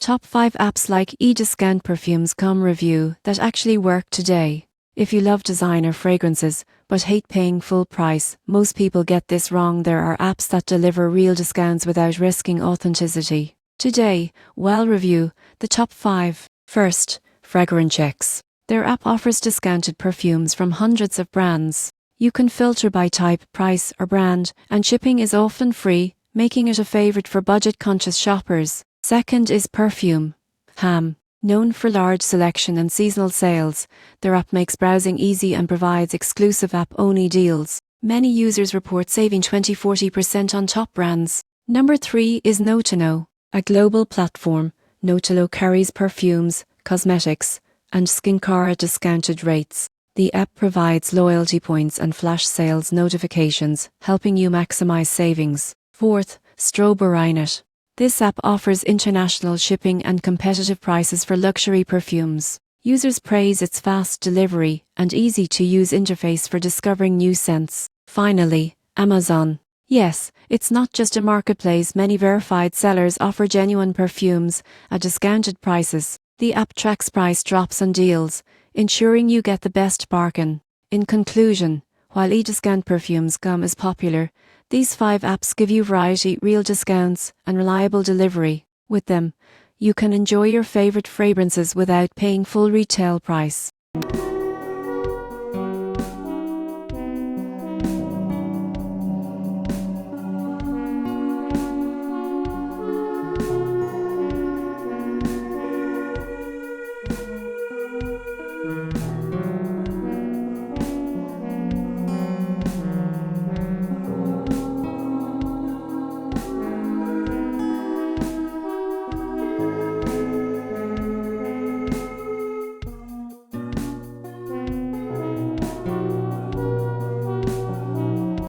Top 5 apps like eDiscount Perfumes Com review that actually work today. If you love designer fragrances but hate paying full price, most people get this wrong. There are apps that deliver real discounts without risking authenticity. Today, we'll review the top 5. First, Fragrancex. Their app offers discounted perfumes from hundreds of brands. You can filter by type, price, or brand, and shipping is often free, making it a favorite for budget-conscious shoppers. Second is Perfume Ham. Known for large selection and seasonal sales, their app makes browsing easy and provides exclusive app-only deals. Many users report saving 20-40% on top brands. Number 3 is Notino. A global platform, Notino carries perfumes, cosmetics, and skincare at discounted rates. The app provides loyalty points and flash sales notifications, helping you maximize savings. Fourth, Strohberinet. This app offers international shipping and competitive prices for luxury perfumes. Users praise its fast delivery and easy-to-use interface for discovering new scents. Finally, Amazon. Yes, it's not just a marketplace. Many verified sellers offer genuine perfumes at discounted prices. The app tracks price drops and deals, ensuring you get the best bargain. In conclusion, while eDiscount Perfumes Com is popular, these 5 apps give you variety, real discounts, and reliable delivery. With them, you can enjoy your favorite fragrances without paying full retail price.